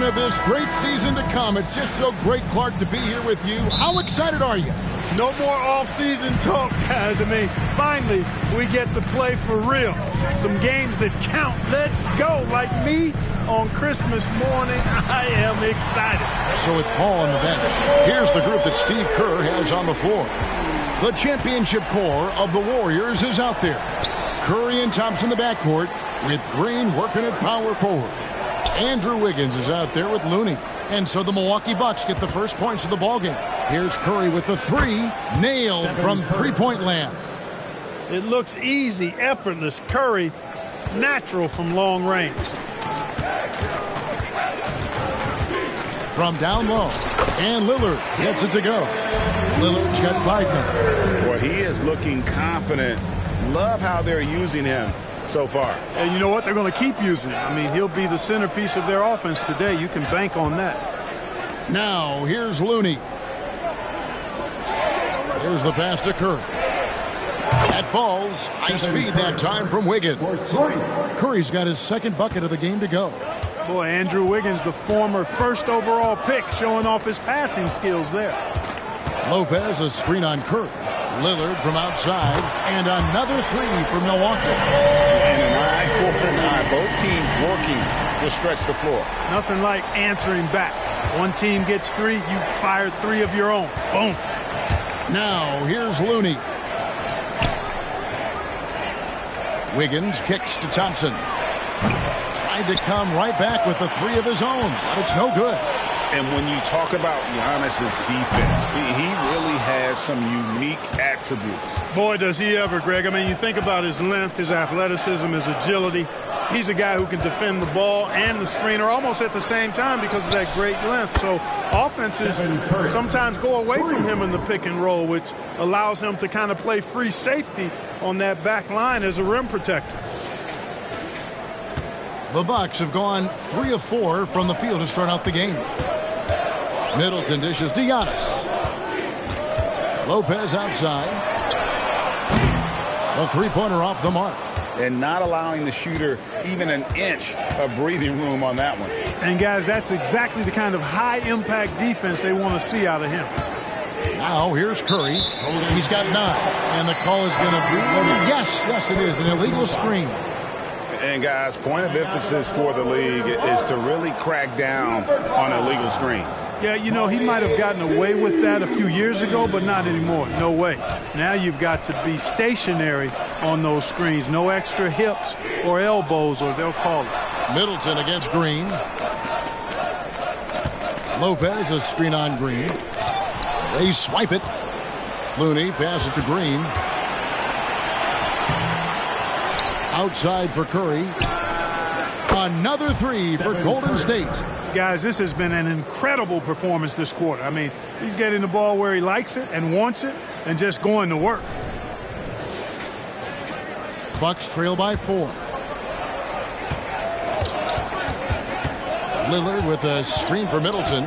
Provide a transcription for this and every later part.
of this great season to come. It's just so great, Clark, to be here with you. How excited are you? No more off-season talk, guys. I mean, finally, we get to play for real. Some games that count. Let's go. Like me on Christmas morning, I am excited. So with Paul on the bench, here's the group that Steve Kerr has on the floor. The championship core of the Warriors is out there. Curry and Thompson in the backcourt, with Green working at power forward. Andrew Wiggins is out there with Looney. And so the Milwaukee Bucks get the first points of the ballgame. Here's Curry with the three, nailed from three-point land. It looks easy, effortless. Curry, natural from long range. From down low, and Lillard gets it to go. Lillard's got 5 minutes. Well, he is looking confident. Love how they're using him so far. And you know what? They're going to keep using him. I mean, he'll be the centerpiece of their offense today. You can bank on that. Now, here's Looney. Here's the pass to Curry. That falls. Nice feed that time from Wiggins. Curry's got his second bucket of the game to go. Boy, Andrew Wiggins, the former first overall pick, showing off his passing skills there. Lopez, a screen on Curry. Lillard from outside, and another three for Milwaukee. And an eye for an eye. Both teams working to stretch the floor. Nothing like answering back. One team gets 3, you fire 3 of your own. Boom. Now, here's Looney. Wiggins kicks to Thompson. Tried to come right back with the 3 of his own, but it's no good. And when you talk about Giannis's defense, he really has some unique attributes. Boy, does he ever, Greg. I mean, you think about his length, his athleticism, his agility. He's a guy who can defend the ball and the screener almost at the same time because of that great length. So offenses sometimes go away from him in the pick and roll, which allows him to kind of play free safety on that back line as a rim protector. The Bucks have gone 3 of 4 from the field to start out the game. Middleton dishes to Giannis. Lopez outside. A three-pointer off the mark. And not allowing the shooter even an inch of breathing room on that one. And, guys, that's exactly the kind of high-impact defense they want to see out of him. Now, here's Curry. He's got 9. And the call is going to be, yes, it is, an illegal screen. And, guys, point of emphasis for the league is to really crack down on illegal screens. Yeah, you know, he might have gotten away with that a few years ago, but not anymore. No way. Now you've got to be stationary on those screens. No extra hips or elbows, or they'll call it. Middleton against Green. Lopez, a screen on Green. They swipe it. Looney passes to Green. Outside for Curry. Another 3 for Golden State. Guys, this has been an incredible performance this quarter. I mean, he's getting the ball where he likes it and wants it and just going to work. Bucks trail by 4. Lillard with a screen for Middleton.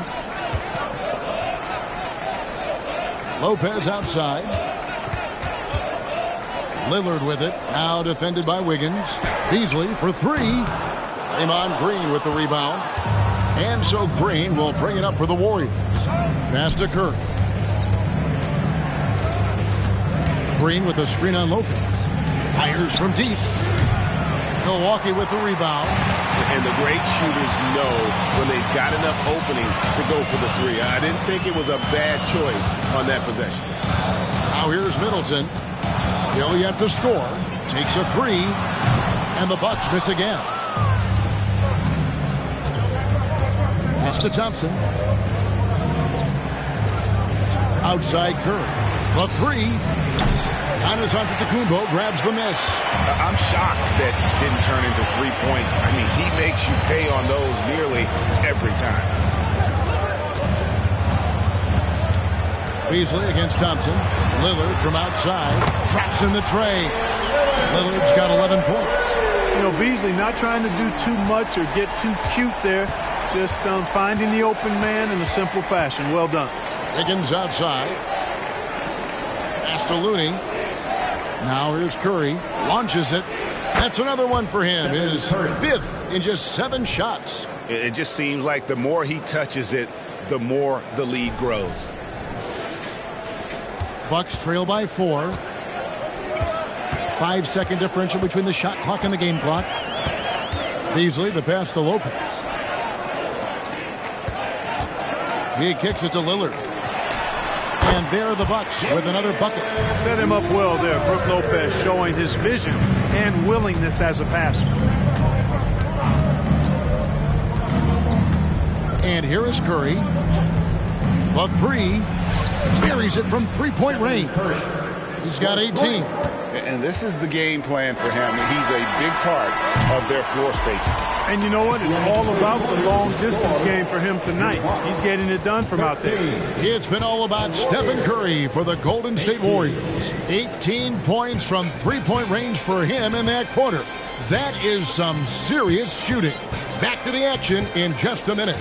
Lopez outside. Lillard with it. Now defended by Wiggins. Beasley for 3. Draymond Green with the rebound. And so Green will bring it up for the Warriors. Pass to Curry. Green with a screen on Lopez. Fires from deep. Milwaukee with the rebound. And the great shooters know when they've got enough opening to go for the 3. I didn't think it was a bad choice on that possession. Now here's Middleton. Still yet to score. Takes a 3. And the Bucks miss again. Pass to Thompson. Outside Curry. The 3. Antetokounmpo grabs the miss. I'm shocked that didn't turn into 3 points. I mean, he makes you pay on those nearly every time. Beasley against Thompson. Lillard from outside. Traps in the tray. Lillard's got 11 points. You know, Beasley not trying to do too much or get too cute there. Just finding the open man in a simple fashion. Well done. Wiggins outside. Pass to Looney. Now here's Curry. Launches it. That's another one for him. His 5th in just 7 shots. It just seems like the more he touches it, the more the lead grows. Bucks trail by 4. 5-second differential between the shot clock and the game clock. Beasley, the pass to Lopez. He kicks it to Lillard. And there are the Bucks with another bucket. Set him up well there. Brook Lopez showing his vision and willingness as a passer. And here is Curry. The 3. Buries it from three-point range. He's got 18. And this is the game plan for him. He's a big part of their floor spacing. And you know what? It's all about the long-distance game for him tonight. He's getting it done from out there. It's been all about Stephen Curry for the Golden State Warriors. 18 points from three-point range for him in that quarter. That is some serious shooting. Back to the action in just a minute.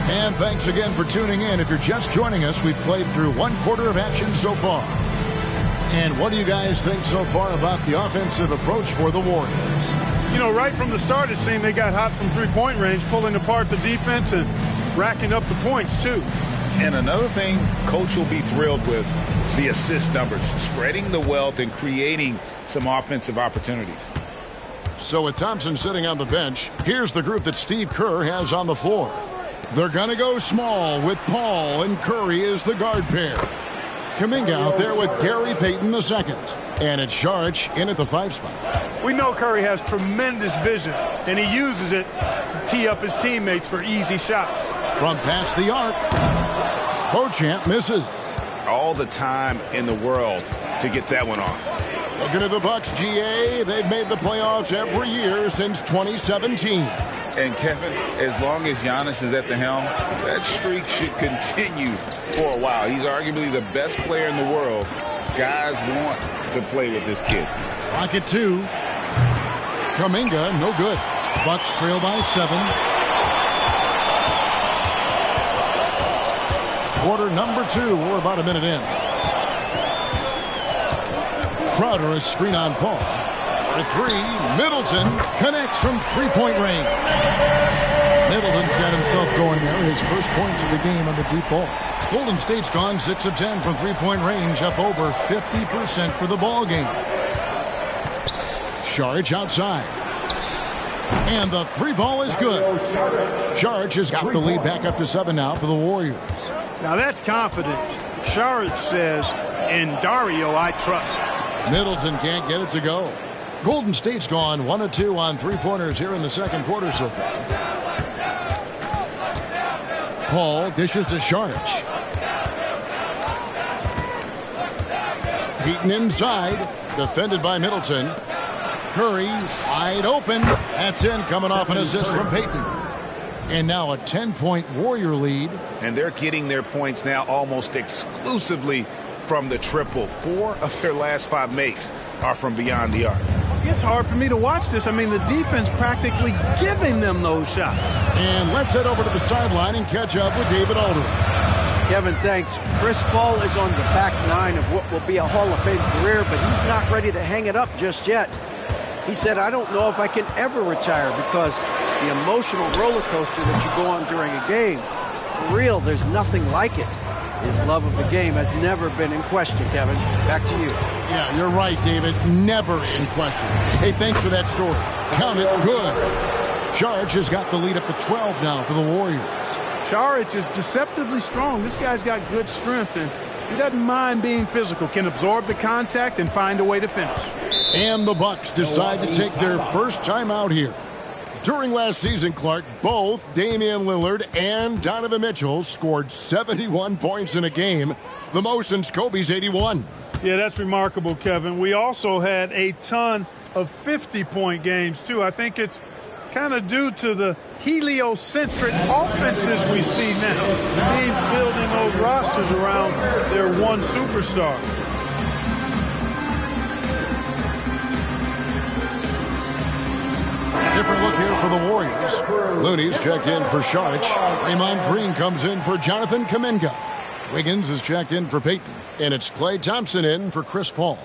And thanks again for tuning in. If you're just joining us, we've played through one quarter of action so far. And what do you guys think so far about the offensive approach for the Warriors? You know, right from the start, it seemed they got hot from three-point range, pulling apart the defense and racking up the points, too. And another thing Coach will be thrilled with, the assist numbers, spreading the wealth and creating some offensive opportunities. So with Thompson sitting on the bench, here's the group that Steve Kerr has on the floor. They're going to go small with Paul and Curry as the guard pair. Kuminga out there with Gary Payton II. And it's Saric in at the 5 spot. We know Curry has tremendous vision, and he uses it to tee up his teammates for easy shots. From past the arc, Beauchamp misses. All the time in the world to get that one off. Looking at the Bucks, GA, they've made the playoffs every year since 2017. And Kevin, as long as Giannis is at the helm, that streak should continue for a while. He's arguably the best player in the world. Guys want to play with this kid. Rocket 2. Kuminga, no good. Bucks trail by 7. Quarter number 2. We're about a minute in. Crowder, a screen on Paul. For 3, Middleton connects from three-point range. Middleton's got himself going there. His first points of the game on the deep ball. Golden State's gone 6 of 10 from three-point range, up over 50% for the ball game. Saric outside. And the 3 ball is good. Saric has got the lead back up to 7 now for the Warriors. Now that's confidence. Saric says, in Dario I trust. Middleton can't get it to go. Golden State's gone 1 of 2 on three-pointers here in the second quarter so far. Paul dishes to Saric. Heaton inside, defended by Middleton. Curry wide open. That's in, coming off an assist from Payton. And now a 10-point Warrior lead. And they're getting their points now almost exclusively from the triple. 4 of their last 5 makes are from beyond the arc. It's hard for me to watch this. I mean, the defense practically giving them those shots. And let's head over to the sideline and catch up with David Aldridge. Kevin, thanks. Chris Paul is on the back 9 of what will be a Hall of Fame career, but he's not ready to hang it up just yet. He said, I don't know if I can ever retire because the emotional roller coaster that you go on during a game, for real, there's nothing like it. His love of the game has never been in question, Kevin. Back to you. Yeah, you're right, David. Never in question. Hey, thanks for that story. Count it good. Saric has got the lead up to 12 now for the Warriors. Saric is deceptively strong. This guy's got good strength, and he doesn't mind being physical, can absorb the contact and find a way to finish. And the Bucks decide to take their first time out here. During last season, Clark, both Damian Lillard and Donovan Mitchell scored 71 points in a game, the most since Kobe's 81. Yeah, that's remarkable, Kevin. We also had a ton of 50-point games, too. I think it's kind of due to the heliocentric offenses we see now. Teams building those rosters around their one superstar. Different look here for the Warriors. Looney's checked in for Saric. Draymond Green comes in for Jonathan Kuminga. Wiggins is checked in for Peyton. And it's Klay Thompson in for Chris Paul.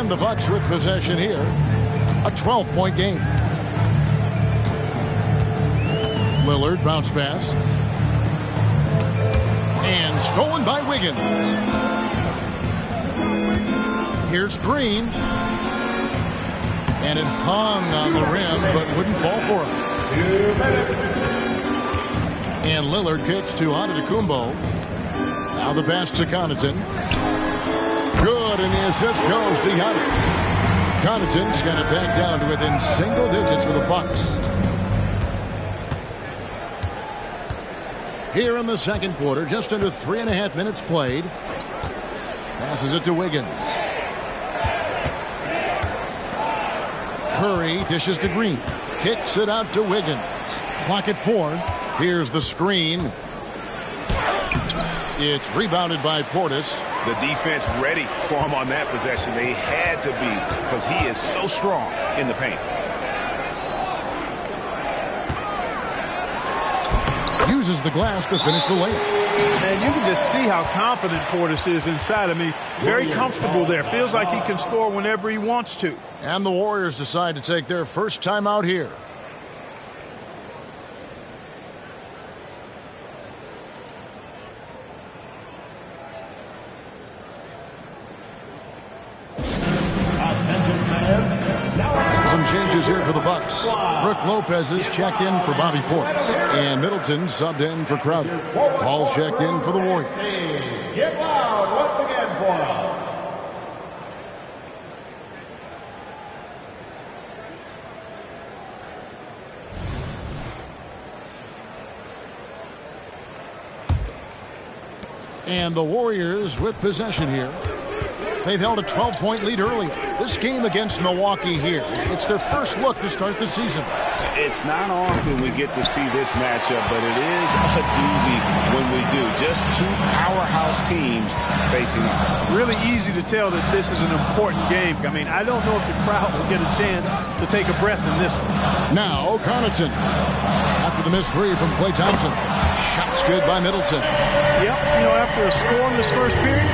The Bucks with possession here. A 12-point game. Lillard bounce pass. And stolen by Wiggins. Here's Green. And it hung on the rim, but wouldn't fall for him. And Lillard kicks to Antetokounmpo. Now the pass to Connaughton. Good, and the assist goes to Giannis. Connaughton's got it back down to within single digits for the Bucks. Here in the second quarter, just under 3.5 minutes played. Passes it to Wiggins. Curry dishes to Green. Kicks it out to Wiggins. Clock at 4. Here's the screen. It's rebounded by Portis. The defense ready for him on that possession. They had to be, because he is so strong in the paint. Uses the glass to finish the layup. And you can just see how confident Portis is inside. I mean, very comfortable there. Feels like he can score whenever he wants to. And the Warriors decide to take their first time out here. Changes here for the Bucks. Brook Lopez is checked in for Bobby Portis. And Middleton subbed in for Crowder. Paul checked in for the Warriors. Get loud once again for us. And the Warriors with possession here. They've held a 12-point lead earlier. This game against Milwaukee here, it's their first look to start the season. It's not often we get to see this matchup, but it is a doozy when we do. Just two powerhouse teams facing off. Really easy to tell that this is an important game. I mean, I don't know if the crowd will get a chance to take a breath in this one. Now, Connaughton. After the missed three from Klay Thompson. Shots good by Middleton. Yep, you know, after a scoreless first period,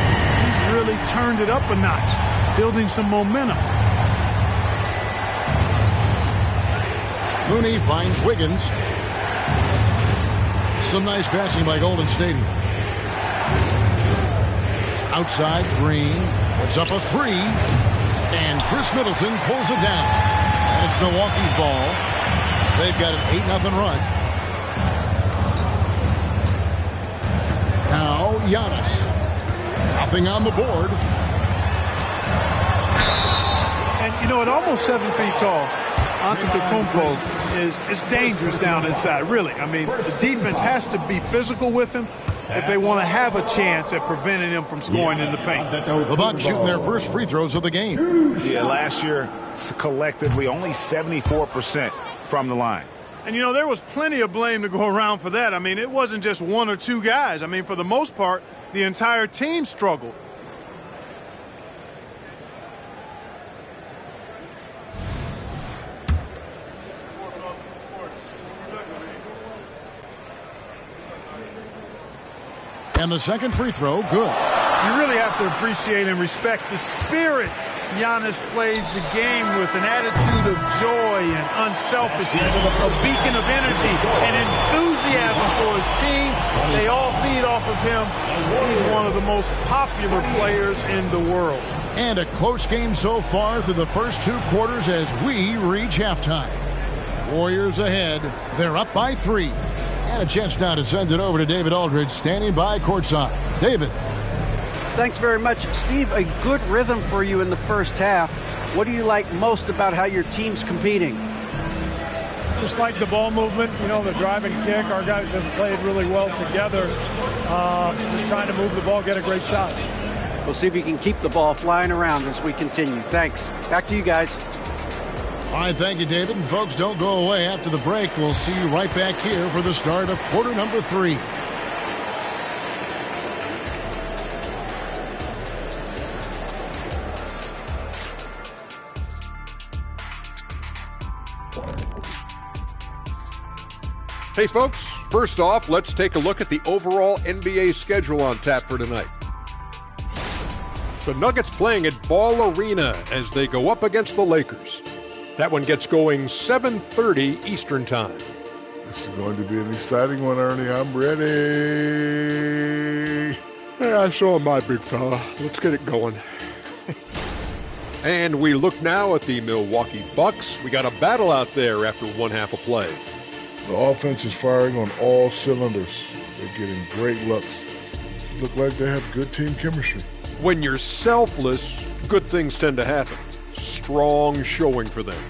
really turned it up a notch, building some momentum. Looney finds Wiggins. Some nice passing by Golden State. Outside, Green puts up a three, and Chris Middleton pulls it down. And it's Milwaukee's ball. They've got an 8-0 run. Now, Giannis. Nothing on the board. And, you know, at almost 7 feet tall, Antetokounmpo is dangerous down inside, really. I mean, the defense has to be physical with him if they want to have a chance at preventing him from scoring in the paint. The Bucks shooting their first free throws of the game. Yeah, last year, collectively, only 74% from the line. And, you know, there was plenty of blame to go around for that. I mean, it wasn't just one or two guys. I mean, for the most part, the entire team struggled. And the second free throw, good. You really have to appreciate and respect the spirit Giannis plays the game with, an attitude of joy and unselfishness, a beacon of energy and enthusiasm for his team. They all feed off of him. He's one of the most popular players in the world. And a close game so far through the first 2 quarters as we reach halftime. Warriors ahead. They're up by 3. And a chance now to send it over to David Aldridge, standing by courtside. David. Thanks very much. Steve, a good rhythm for you in the first half. What do you like most about how your team's competing? Just like the ball movement, you know, the drive and kick. Our guys have played really well together. Just trying to move the ball, get a great shot. We'll see if you can keep the ball flying around as we continue. Thanks. Back to you guys. All right, thank you, David. And folks, don't go away. After the break, we'll see you right back here for the start of quarter number 3. Hey folks, first off, let's take a look at the overall NBA schedule on tap for tonight. The Nuggets playing at Ball Arena as they go up against the Lakers. That one gets going 7:30 Eastern Time. This is going to be an exciting one, Ernie. I'm ready. Yeah, I saw my big fella. Let's get it going. And we look now at the Milwaukee Bucks. We got a battle out there after one half of play. The offense is firing on all cylinders. They're getting great looks. Look like they have good team chemistry. When you're selfless, good things tend to happen. Strong showing for them.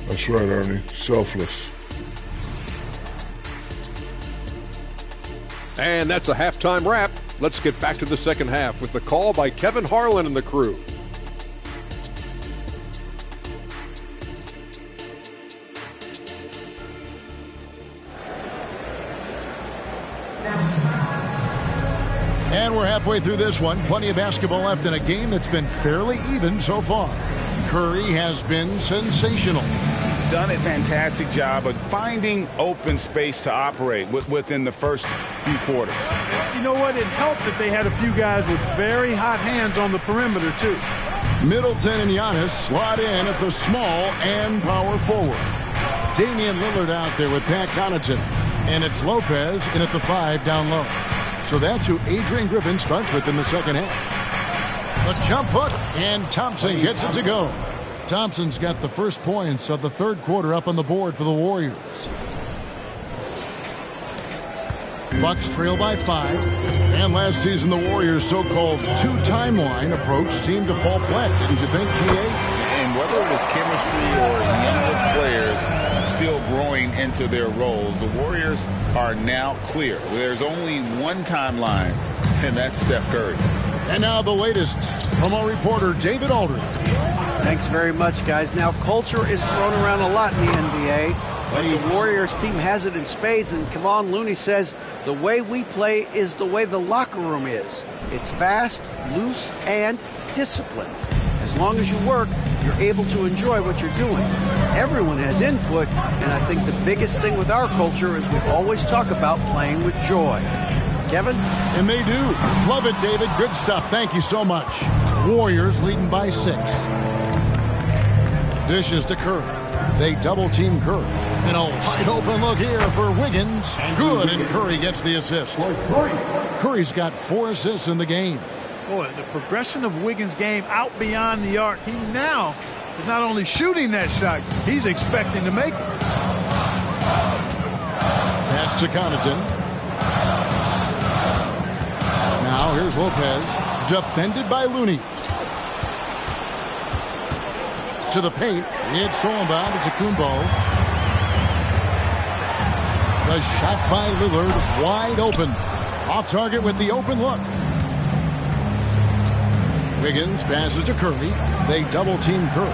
That's right, Ernie. Selfless. And that's a halftime wrap. Let's get back to the second half with the call by Kevin Harlan and the crew. And we're halfway through this one. Plenty of basketball left in a game that's been fairly even so far. Curry has been sensational. He's done a fantastic job of finding open space to operate within the first few quarters. You know what? It helped that they had a few guys with very hot hands on the perimeter, too. Middleton and Giannis slot in at the small and power forward. Damian Lillard out there with Pat Connaughton. And it's Lopez in at the 5 down low. So that's who Adrian Griffin starts with in the second half. A jump hook, and Thompson gets it to go. Thompson's got the first points of the third quarter up on the board for the Warriors. Bucks trail by 5. And last season, the Warriors' so-called two-timeline approach seemed to fall flat, didn't you think, G.A.? And whether it was chemistry or younger players still growing into their roles, the Warriors are now clear. There's only one timeline, and that's Steph Curry. And now the latest from our reporter, David Aldridge. Thanks very much, guys. Now, culture is thrown around a lot in the NBA. But the Warriors team has it in spades, and Kevon Looney says the way we play is the way the locker room is. It's fast, loose, and disciplined. As long as you work, you're able to enjoy what you're doing. Everyone has input, and I think the biggest thing with our culture is we always talk about playing with joy. Kevin? And they do. Love it, David. Good stuff. Thank you so much. Warriors leading by 6. Dishes to Curry. They double-team Curry. And a wide-open look here for Wiggins. Good, and Curry gets the assist. Curry's got 4 assists in the game. Boy, the progression of Wiggins' game out beyond the arc. He now is not only shooting that shot, he's expecting to make it. Pass to Connaughton. Now here's Lopez, defended by Looney. To the paint, it's thrown by Antetokounmpo. The shot by Lillard, wide open. Off target with the open look. Wiggins passes to Curry. They double-team Curry.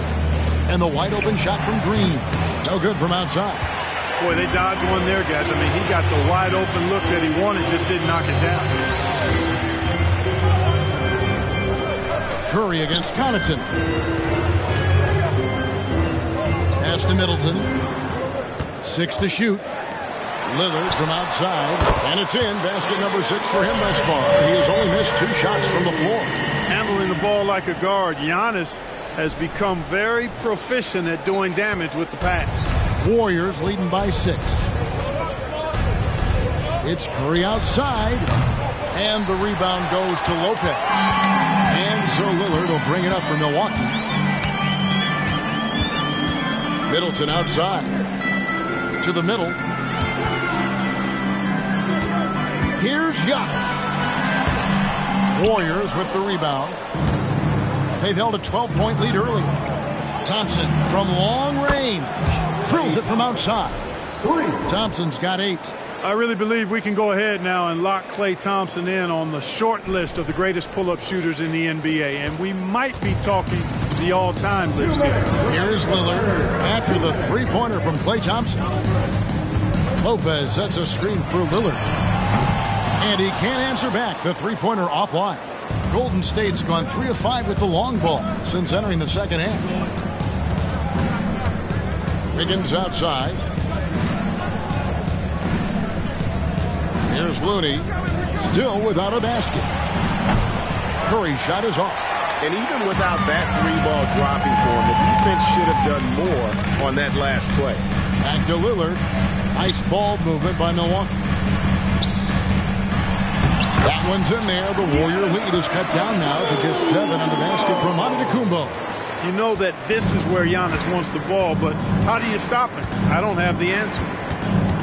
And the wide-open shot from Green. No good from outside. Boy, they dodged one there, guys. I mean, he got the wide-open look that he wanted, just didn't knock it down. Curry against Connaughton. Pass to Middleton. 6 to shoot. Lillard from outside. And it's in. Basket number 6 for him thus far. He has only missed 2 shots from the floor. Handling the ball like a guard. Giannis has become very proficient at doing damage with the pass. Warriors leading by 6. It's Curry outside. And the rebound goes to Lopez. And so Lillard will bring it up for Milwaukee. Middleton outside. To the middle. Here's Giannis. Warriors with the rebound. They've held a 12-point lead early. Thompson from long range. Drills it from outside. Thompson's got 8. I really believe we can go ahead now and lock Klay Thompson in on the short list of the greatest pull-up shooters in the NBA. And we might be talking the all-time list here. Here's Lillard after the three-pointer from Klay Thompson. Lopez sets a screen for Lillard. And he can't answer back. The three-pointer offline. Golden State's gone 3 of 5 with the long ball since entering the second half. Wiggins outside. Here's Looney, still without a basket. Curry's shot is off. And even without that 3-ball dropping for him, the defense should have done more on that last play. Back to Lillard. Nice ball movement by Milwaukee. That one's in there. The Warrior lead is cut down now to just 7 on the basket from Antetokounmpo. You know that this is where Giannis wants the ball, but how do you stop him? I don't have the answer.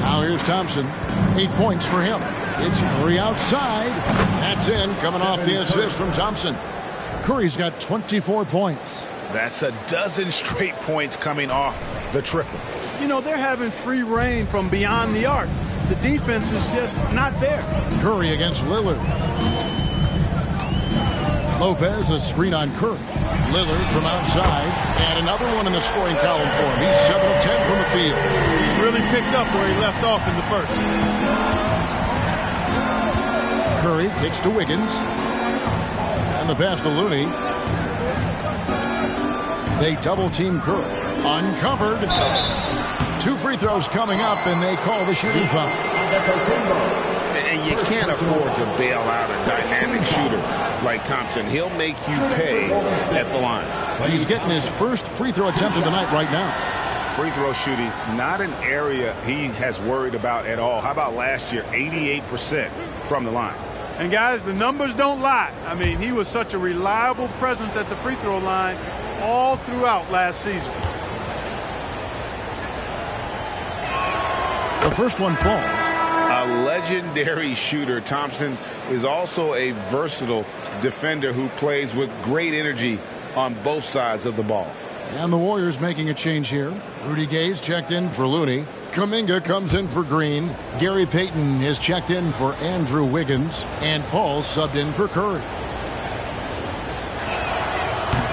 Now here's Thompson. 8 points for him. It's Curry outside. That's in, coming off the assist from Thompson. Curry's got 24 points. That's a dozen straight points coming off the triple. You know, they're having free reign from beyond the arc. The defense is just not there. Curry against Lillard. Lopez, a screen on Curry. Lillard from outside, and another one in the scoring column for him. He's 7 of 10 from the field. He's really picked up where he left off in the first. Curry kicks to Wiggins. And the pass to Looney. They double-team Curry. Uncovered. 2 free throws coming up, and they call the shooting foul. And you can't afford to bail out a dynamic shooter like Thompson. He'll make you pay at the line. But he's getting his first free throw attempt of the night right now. Free throw shooting, not an area he has worried about at all. How about last year, 88% from the line? And guys, the numbers don't lie. I mean, he was such a reliable presence at the free throw line all throughout last season. The first one falls. A legendary shooter, Thompson is also a versatile defender who plays with great energy on both sides of the ball. And the Warriors making a change here. Rudy Gay's checked in for Looney. Kuminga comes in for Green. Gary Payton is checked in for Andrew Wiggins. And Paul subbed in for Curry.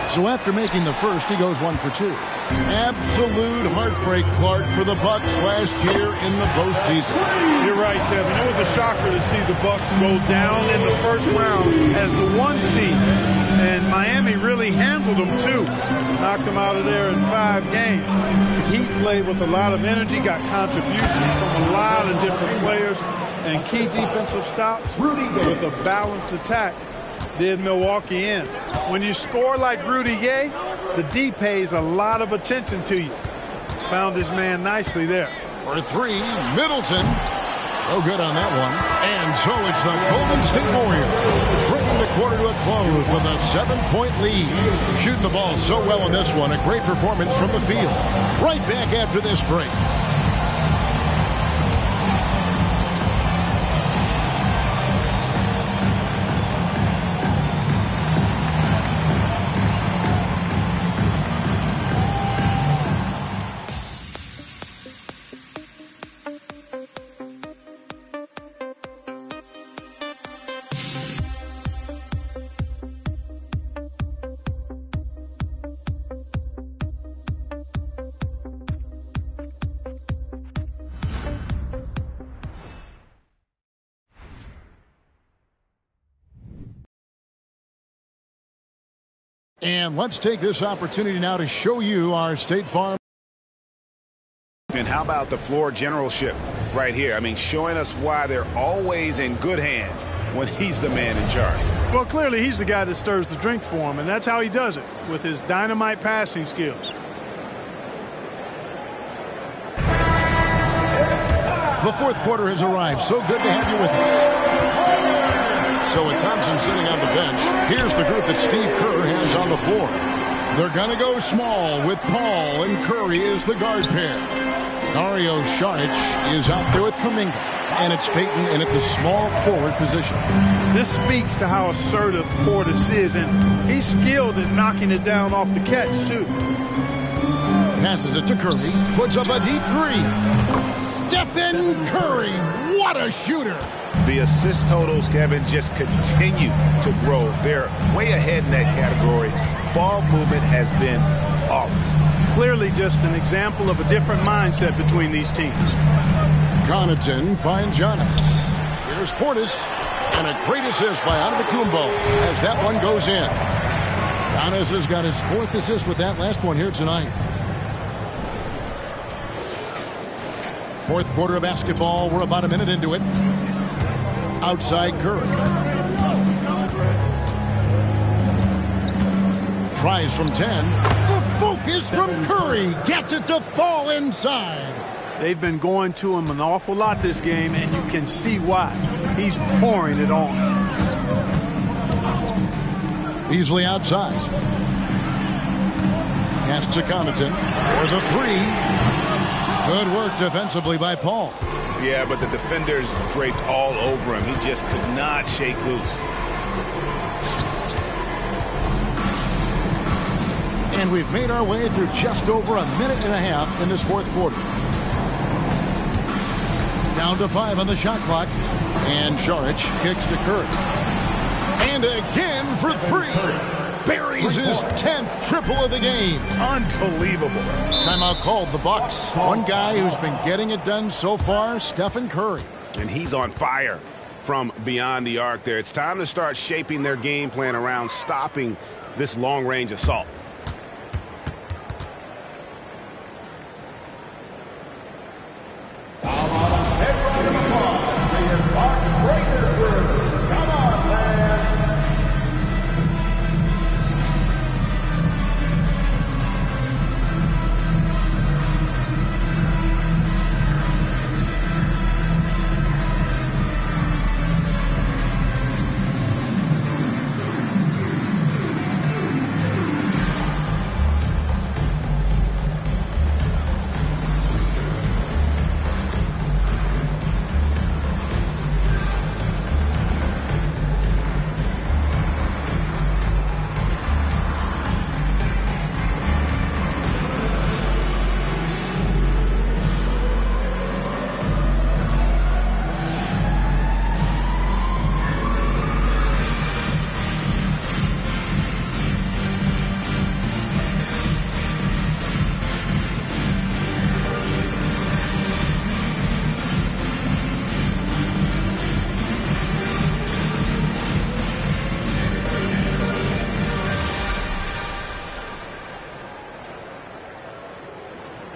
So after making the first, he goes 1 for 2. Absolute heartbreak, Clark, for the Bucks last year in the postseason. You're right, Kevin. It was a shocker to see the Bucks go down in the first round as the 1 seed. And Miami really handled them, too. Knocked them out of there in 5 games. He played with a lot of energy, got contributions from a lot of different players, and key defensive stops with a balanced attack did Milwaukee in. When you score like Rudy Gay, the D pays a lot of attention to you. Found his man nicely there. For 3, Middleton. No good on that one. And so it's the Golden State Warriors bringing the quarter to a close with a 7-point lead. Shooting the ball so well in this one. A great performance from the field. Right back after this break. And let's take this opportunity now to show you our State Farm. And how about the floor generalship right here? I mean, showing us why they're always in good hands when he's the man in charge. Well, clearly he's the guy that stirs the drink for him, and that's how he does it, with his dynamite passing skills. The fourth quarter has arrived. So good to have you with us. So with Thompson sitting on the bench, here's the group that Steve Kerr has on the floor. They're going to go small with Paul and Curry as the guard pair. Dario Saric is out there with Kuminga. And it's Payton in at the small forward position. This speaks to how assertive Portis is, and he's skilled at knocking it down off the catch, too. Passes it to Curry. Puts up a deep three. Stephen Curry. What a shooter. The assist totals, Kevin, just continue to grow. They're way ahead in that category. Ball movement has been flawless. Clearly just an example of a different mindset between these teams. Connaughton finds Giannis. Here's Portis. And a great assist by Antetokounmpo as that one goes in. Giannis has got his 4th assist with that last one here tonight. 4th quarter of basketball. We're about a minute into it. Outside Curry. Tries from 10. The focus from Curry. Gets it to fall inside. They've been going to him an awful lot this game, and you can see why. He's pouring it on. Beasley outside. Pass to Connaughton for the 3. Good work defensively by Paul. Yeah, but the defenders draped all over him. He just could not shake loose. And we've made our way through just over a minute and a half in this 4th quarter. Down to 5 on the shot clock. And Saric kicks to Curry. And again for 3. Buries his 10th triple of the game. Unbelievable. Timeout called the Bucks. One guy who's been getting it done so far, Stephen Curry. And he's on fire from beyond the arc there. It's time to start shaping their game plan around stopping this long-range assault.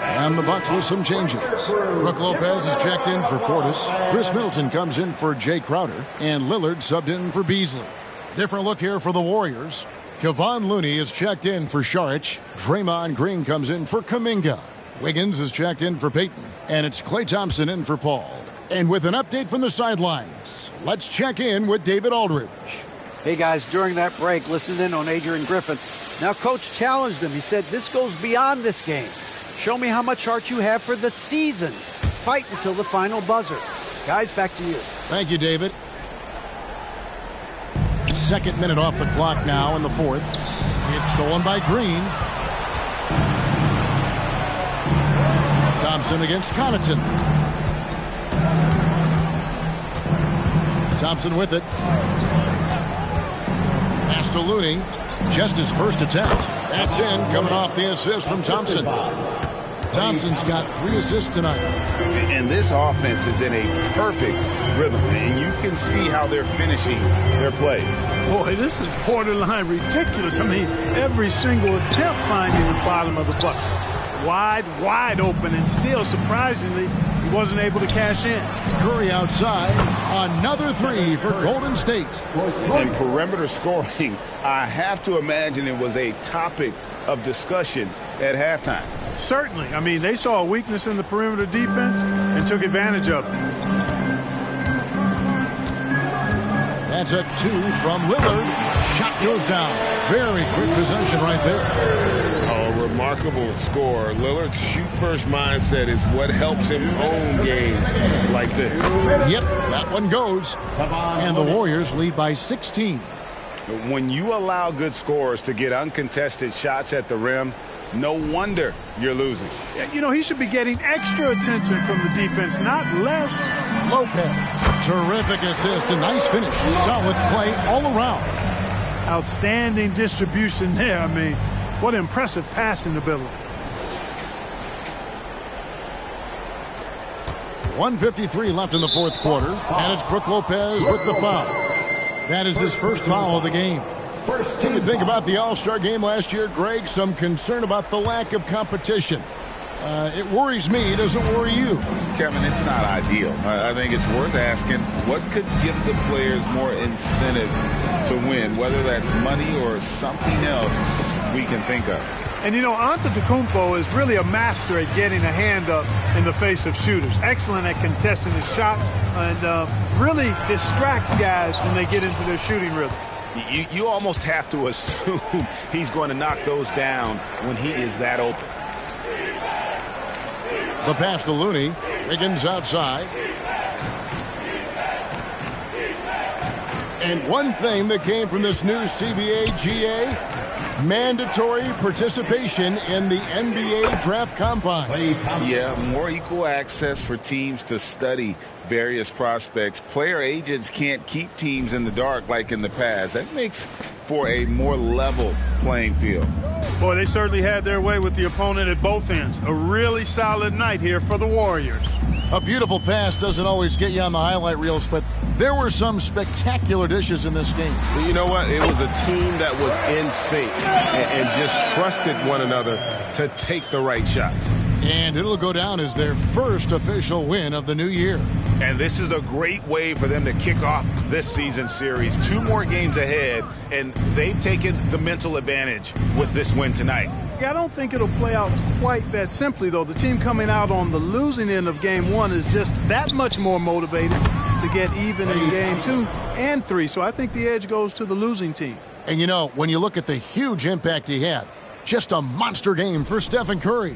And the Bucks with some changes. Brook Lopez is checked in for Portis. Chris Middleton comes in for Jay Crowder. And Lillard subbed in for Beasley. Different look here for the Warriors. Kevon Looney is checked in for Saric. Draymond Green comes in for Kuminga. Wiggins is checked in for Payton. And it's Klay Thompson in for Paul. And with an update from the sidelines, let's check in with David Aldridge. Hey, guys, during that break, listened in on Adrian Griffin. Now, Coach challenged him. He said, this goes beyond this game. Show me how much heart you have for the season. Fight until the final buzzer. Guys, back to you. Thank you, David. 2nd minute off the clock now in the 4th. It's stolen by Green. Thompson against Connaughton. Thompson with it. Pass to Looney. Just his first attempt. That's in, coming off the assist from Thompson. Thompson's got 3 assists tonight. And this offense is in a perfect rhythm, and you can see how they're finishing their plays. Boy, this is borderline ridiculous. I mean, every single attempt finding the bottom of the bucket. Wide open, and still, surprisingly, he wasn't able to cash in. Curry outside. Another 3 for Golden State. And perimeter scoring, I have to imagine it was a topic of discussion at halftime. Certainly. I mean, they saw a weakness in the perimeter defense and took advantage of it. That's a 2 from Lillard. Shot goes down. Very quick possession right there. Oh, A remarkable score. Lillard's shoot-first mindset is what helps him own games like this. Yep, that one goes. And the Warriors lead by 16. When you allow good scorers to get uncontested shots at the rim, no wonder you're losing. You know, he should be getting extra attention from the defense, not less. Lopez, terrific assist, a nice finish. Solid play all around. Outstanding distribution there. I mean, what impressive passing ability. 1:53 left in the fourth quarter, and it's Brook Lopez with the foul. That is his first foul of the game. What do you think about the All-Star game last year, Greg? Some concern about the lack of competition. It worries me. Does it worry you? Kevin, it's not ideal. I think it's worth asking what could give the players more incentive to win, whether that's money or something else we can think of. And, you know, Antetokounmpo is really a master at getting a hand up in the face of shooters. Excellent at contesting his shots and really distracts guys when they get into their shooting rhythm. You almost have to assume he's going to knock those down when he is that open. The pass to Looney. Wiggins outside. And one thing that came from this new CBA GA, mandatory participation in the NBA Draft Combine. Yeah, more equal access for teams to study various prospects. Player agents can't keep teams in the dark like in the past. That makes for a more level playing field. Boy, they certainly had their way with the opponent at both ends. A really solid night here for the Warriors. A beautiful pass doesn't always get you on the highlight reels, but there were some spectacular dishes in this game. You know what? It was a team that was in sync and just trusted one another to take the right shots. And it'll go down as their first official win of the new year. And this is a great way for them to kick off this season series. 2 more games ahead, and they've taken the mental advantage with this win tonight. I don't think it'll play out quite that simply, though. The team coming out on the losing end of Game 1 is just that much more motivated to get even in Game 2 and 3. So I think the edge goes to the losing team. And, you know, when you look at the huge impact he had, just a monster game for Stephen Curry.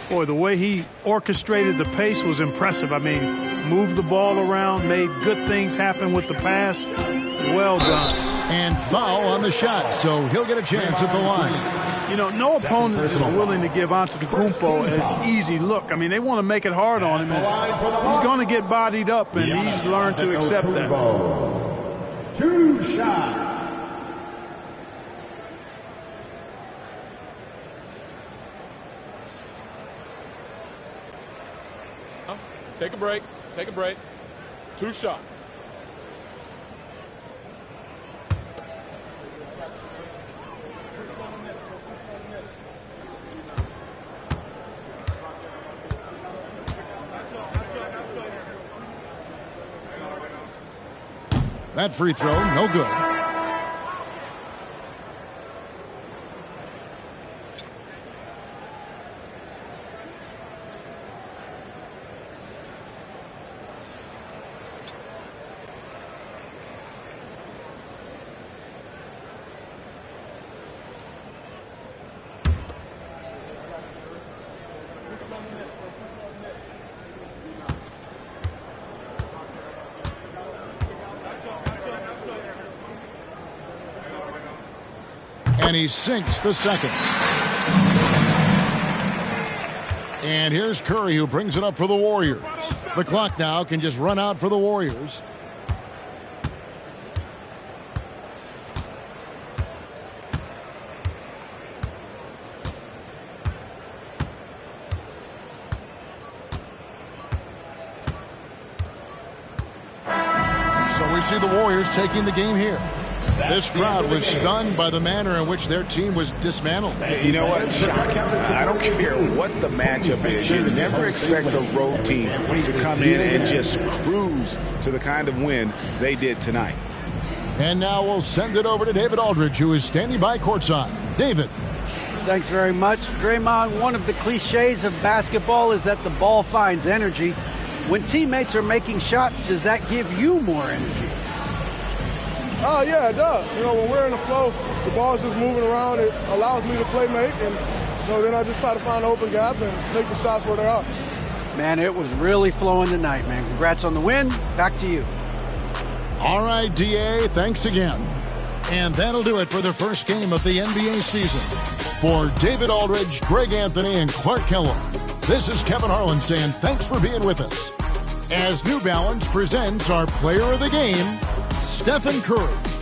Boy, the way he orchestrated the pace was impressive. I mean, moved the ball around, made good things happen with the pass. Well done. And foul on the shot, so he'll get a chance at the line. You know, no opponent is willing to give Antetokounmpo an easy look. I mean, they want to make it hard on him, and he's going to get bodied up, and he's learned to accept that. 2 shots. Take a break. Take a break. 2 shots. That free throw, no good. And he sinks the second. And here's Curry, who brings it up for the Warriors. The clock now can just run out for the Warriors. So we see the Warriors taking the game here. This crowd was stunned by the manner in which their team was dismantled. You know what? Shocking. I don't care what the matchup is. You never expect a road team to come in and just cruise to the kind of win they did tonight. And now we'll send it over to David Aldridge, who is standing by courtside. David. Thanks very much. Draymond, one of the cliches of basketball is that the ball finds energy. When teammates are making shots, does that give you more energy? Oh, yeah, it does. You know, when we're in the flow, the ball's just moving around. It allows me to play make, and So then I just try to find an open gap and take the shots where they are. Man, it was really flowing tonight, man. Congrats on the win. Back to you. All right, DA, thanks again. And that'll do it for the first game of the NBA season. For David Aldridge, Greg Anthony, and Clark Kellogg, this is Kevin Harlan saying thanks for being with us. As New Balance presents our player of the game, Stephen Curry.